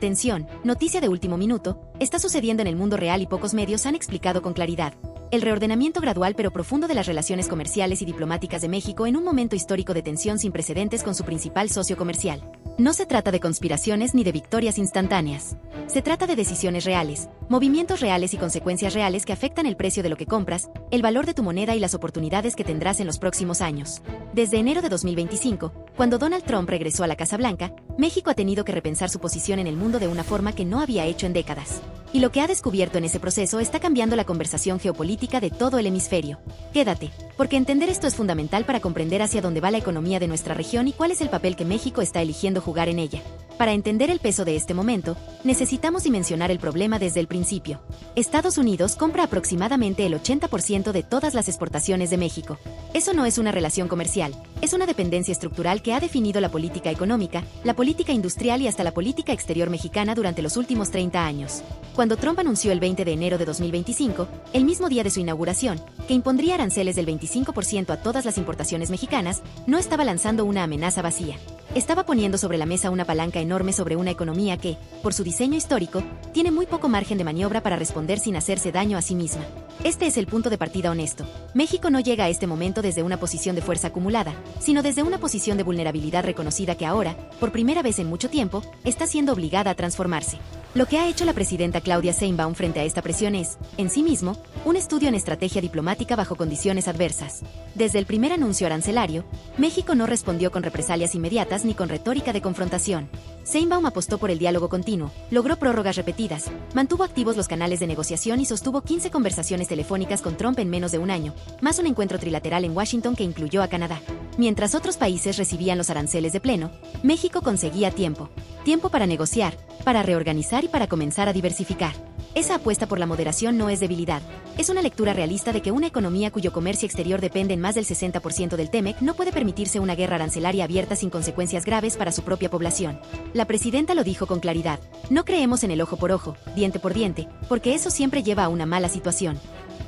Atención, noticia de último minuto, está sucediendo en el mundo real y pocos medios han explicado con claridad. El reordenamiento gradual pero profundo de las relaciones comerciales y diplomáticas de México en un momento histórico de tensión sin precedentes con su principal socio comercial. No se trata de conspiraciones ni de victorias instantáneas. Se trata de decisiones reales, movimientos reales y consecuencias reales que afectan el precio de lo que compras, el valor de tu moneda y las oportunidades que tendrás en los próximos años. Desde enero de 2025, cuando Donald Trump regresó a la Casa Blanca, México ha tenido que repensar su posición en el mundo de una forma que no había hecho en décadas. Y lo que ha descubierto en ese proceso está cambiando la conversación geopolítica de todo el hemisferio. Quédate, porque entender esto es fundamental para comprender hacia dónde va la economía de nuestra región y cuál es el papel que México está eligiendo jugar en ella. Para entender el peso de este momento, necesitamos dimensionar el problema desde el principio. Estados Unidos compra aproximadamente el 80% de todas las exportaciones de México. Eso no es una relación comercial, es una dependencia estructural que ha definido la política económica, la política industrial y hasta la política exterior mexicana durante los últimos 30 años. Cuando Trump anunció el 20 de enero de 2025, el mismo día de su inauguración, que impondría aranceles del 25% a todas las importaciones mexicanas, no estaba lanzando una amenaza vacía. Estaba poniendo sobre la mesa una palanca enorme sobre una economía que, por su diseño histórico, tiene muy poco margen de maniobra para responder sin hacerse daño a sí misma. Este es el punto de partida honesto. México no llega a este momento desde una posición de fuerza acumulada, sino desde una posición de vulnerabilidad reconocida que ahora, por primera vez en mucho tiempo, está siendo obligada a transformarse. Lo que ha hecho la presidenta Claudia Sheinbaum frente a esta presión es, en sí mismo, un estudio en estrategia diplomática bajo condiciones adversas. Desde el primer anuncio arancelario, México no respondió con represalias inmediatas ni con retórica de confrontación. Sheinbaum apostó por el diálogo continuo, logró prórrogas repetidas, mantuvo activos los canales de negociación y sostuvo 15 conversaciones telefónicas con Trump en menos de un año, más un encuentro trilateral en Washington que incluyó a Canadá. Mientras otros países recibían los aranceles de pleno, México conseguía tiempo. Tiempo para negociar, para reorganizar y para comenzar a diversificar. Esa apuesta por la moderación no es debilidad, es una lectura realista de que una economía cuyo comercio exterior depende en más del 60% del TEMEC no puede permitirse una guerra arancelaria abierta sin consecuencias graves para su propia población. La presidenta lo dijo con claridad, no creemos en el ojo por ojo, diente por diente, porque eso siempre lleva a una mala situación.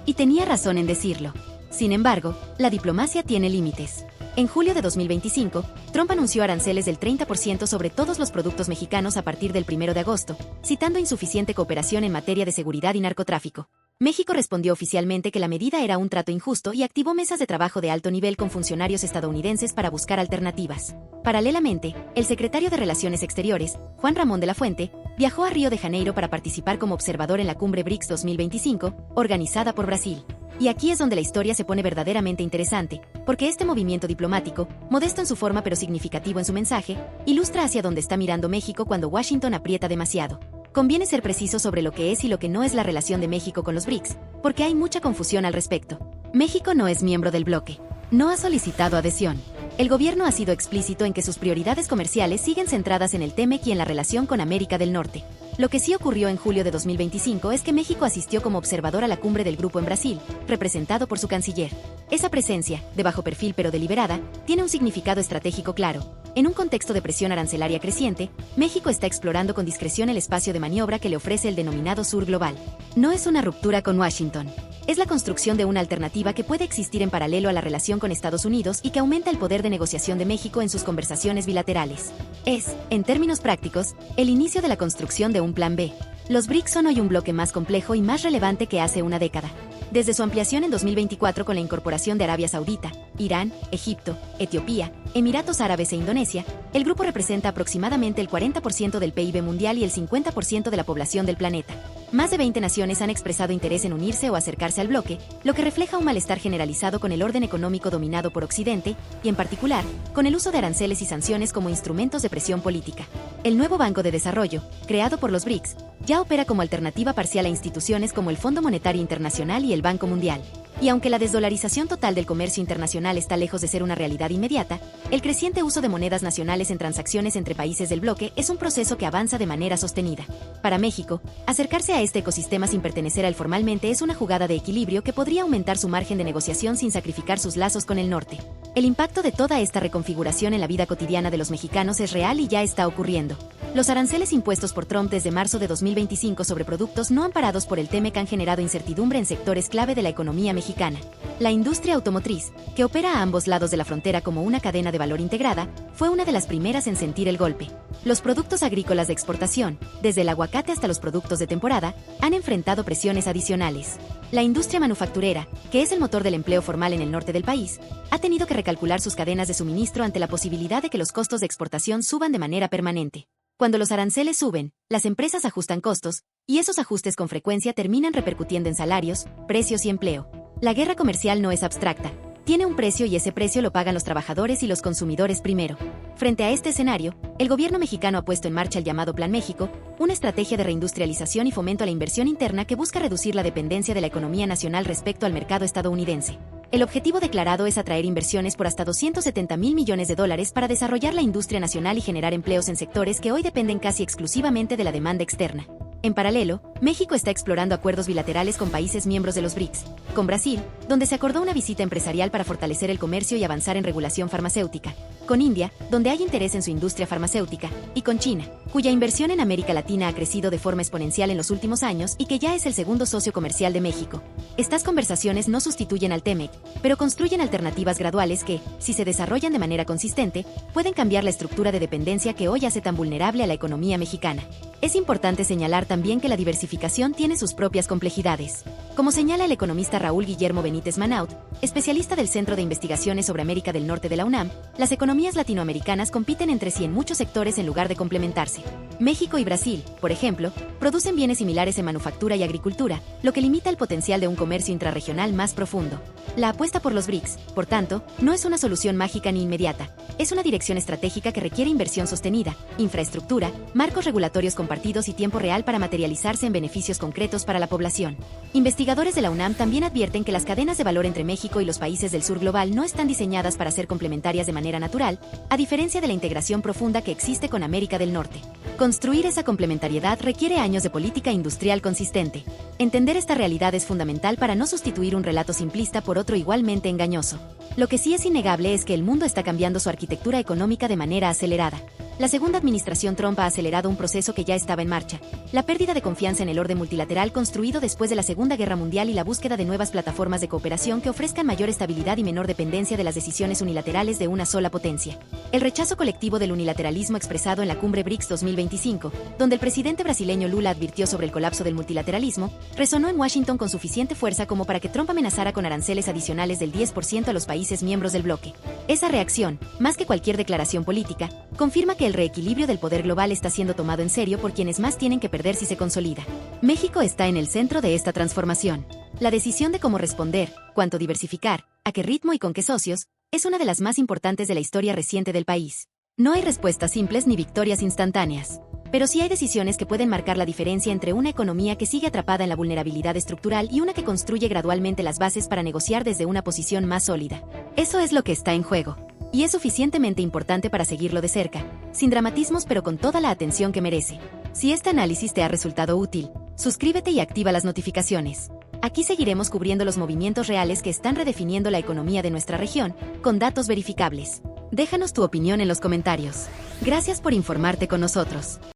Y tenía razón en decirlo. Sin embargo, la diplomacia tiene límites. En julio de 2025, Trump anunció aranceles del 30% sobre todos los productos mexicanos a partir del 1 de agosto, citando insuficiente cooperación en materia de seguridad y narcotráfico. México respondió oficialmente que la medida era un trato injusto y activó mesas de trabajo de alto nivel con funcionarios estadounidenses para buscar alternativas. Paralelamente, el secretario de Relaciones Exteriores, Juan Ramón de la Fuente, viajó a Río de Janeiro para participar como observador en la cumbre BRICS 2025, organizada por Brasil. Y aquí es donde la historia se pone verdaderamente interesante, porque este movimiento diplomático, modesto en su forma pero significativo en su mensaje, ilustra hacia dónde está mirando México cuando Washington aprieta demasiado. Conviene ser preciso sobre lo que es y lo que no es la relación de México con los BRICS, porque hay mucha confusión al respecto. México no es miembro del bloque. No ha solicitado adhesión. El gobierno ha sido explícito en que sus prioridades comerciales siguen centradas en el TEMEC y en la relación con América del Norte. Lo que sí ocurrió en julio de 2025 es que México asistió como observador a la cumbre del grupo en Brasil, representado por su canciller. Esa presencia, de bajo perfil pero deliberada, tiene un significado estratégico claro. En un contexto de presión arancelaria creciente, México está explorando con discreción el espacio de maniobra que le ofrece el denominado Sur Global. No es una ruptura con Washington. Es la construcción de una alternativa que puede existir en paralelo a la relación con Estados Unidos y que aumenta el poder de negociación de México en sus conversaciones bilaterales. Es, en términos prácticos, el inicio de la construcción de un plan B. Los BRICS son hoy un bloque más complejo y más relevante que hace una década. Desde su ampliación en 2024 con la incorporación de Arabia Saudita, Irán, Egipto, Etiopía, Emiratos Árabes e Indonesia, el grupo representa aproximadamente el 40% del PIB mundial y el 50% de la población del planeta. Más de 20 naciones han expresado interés en unirse o acercarse al bloque, lo que refleja un malestar generalizado con el orden económico dominado por Occidente, y en particular, con el uso de aranceles y sanciones como instrumentos de presión política. El nuevo Banco de Desarrollo, creado por los BRICS, ya opera como alternativa parcial a instituciones como el Fondo Monetario Internacional y el Banco Mundial. Y aunque la desdolarización total del comercio internacional está lejos de ser una realidad inmediata, el creciente uso de monedas nacionales en transacciones entre países del bloque es un proceso que avanza de manera sostenida. Para México, acercarse a este ecosistema sin pertenecer a él formalmente es una jugada de equilibrio que podría aumentar su margen de negociación sin sacrificar sus lazos con el norte. El impacto de toda esta reconfiguración en la vida cotidiana de los mexicanos es real y ya está ocurriendo. Los aranceles impuestos por Trump desde marzo de 2025 sobre productos no amparados por el TEMEC han generado incertidumbre en sectores clave de la economía mexicana. mexicana. La industria automotriz, que opera a ambos lados de la frontera como una cadena de valor integrada, fue una de las primeras en sentir el golpe. Los productos agrícolas de exportación, desde el aguacate hasta los productos de temporada, han enfrentado presiones adicionales. La industria manufacturera, que es el motor del empleo formal en el norte del país, ha tenido que recalcular sus cadenas de suministro ante la posibilidad de que los costos de exportación suban de manera permanente. Cuando los aranceles suben, las empresas ajustan costos, y esos ajustes con frecuencia terminan repercutiendo en salarios, precios y empleo. La guerra comercial no es abstracta. Tiene un precio y ese precio lo pagan los trabajadores y los consumidores primero. Frente a este escenario, el gobierno mexicano ha puesto en marcha el llamado Plan México, una estrategia de reindustrialización y fomento a la inversión interna que busca reducir la dependencia de la economía nacional respecto al mercado estadounidense. El objetivo declarado es atraer inversiones por hasta $270,000 millones para desarrollar la industria nacional y generar empleos en sectores que hoy dependen casi exclusivamente de la demanda externa. En paralelo, México está explorando acuerdos bilaterales con países miembros de los BRICS, con Brasil, donde se acordó una visita empresarial para fortalecer el comercio y avanzar en regulación farmacéutica, con India, donde hay interés en su industria farmacéutica, y con China, cuya inversión en América Latina ha crecido de forma exponencial en los últimos años y que ya es el segundo socio comercial de México. Estas conversaciones no sustituyen al TEMEC, pero construyen alternativas graduales que, si se desarrollan de manera consistente, pueden cambiar la estructura de dependencia que hoy hace tan vulnerable a la economía mexicana. Es importante señalar también que la diversificación tiene sus propias complejidades. Como señala el economista Raúl Guillermo Benítez Manaut, especialista del Centro de Investigaciones sobre América del Norte de la UNAM, las economías latinoamericanas compiten entre sí en muchos sectores en lugar de complementarse. México y Brasil, por ejemplo, producen bienes similares en manufactura y agricultura, lo que limita el potencial de un comercio intrarregional más profundo. La apuesta por los BRICS, por tanto, no es una solución mágica ni inmediata, es una dirección estratégica que requiere inversión sostenida, infraestructura, marcos regulatorios compartidos y tiempo real para materializarse en beneficios concretos para la población. Investigadores de la UNAM también advierten que las cadenas de valor entre México y los países del sur global no están diseñadas para ser complementarias de manera natural, a diferencia de la integración profunda que existe con América del Norte. Construir esa complementariedad requiere años de política industrial consistente. Entender esta realidad es fundamental para no sustituir un relato simplista por otro igualmente engañoso. Lo que sí es innegable es que el mundo está cambiando su arquitectura económica de manera acelerada. La segunda administración Trump ha acelerado un proceso que ya estaba en marcha: la pérdida de confianza en el orden multilateral construido después de la Segunda Guerra Mundial y la búsqueda de nuevas plataformas de cooperación que ofrezcan mayor estabilidad y menor dependencia de las decisiones unilaterales de una sola potencia. El rechazo colectivo del unilateralismo expresado en la cumbre BRICS 2025, donde el presidente brasileño Lula advirtió sobre el colapso del multilateralismo, resonó en Washington con suficiente fuerza como para que Trump amenazara con aranceles adicionales del 10% a los países miembros del bloque. Esa reacción, más que cualquier declaración política, confirma que el reequilibrio del poder global está siendo tomado en serio por quienes más tienen que perder si se consolida. México está en el centro de esta transformación. La decisión de cómo responder, cuánto diversificar, a qué ritmo y con qué socios, es una de las más importantes de la historia reciente del país. No hay respuestas simples ni victorias instantáneas. Pero sí hay decisiones que pueden marcar la diferencia entre una economía que sigue atrapada en la vulnerabilidad estructural y una que construye gradualmente las bases para negociar desde una posición más sólida. Eso es lo que está en juego. Y es suficientemente importante para seguirlo de cerca, sin dramatismos pero con toda la atención que merece. Si este análisis te ha resultado útil, suscríbete y activa las notificaciones. Aquí seguiremos cubriendo los movimientos reales que están redefiniendo la economía de nuestra región, con datos verificables. Déjanos tu opinión en los comentarios. Gracias por informarte con nosotros.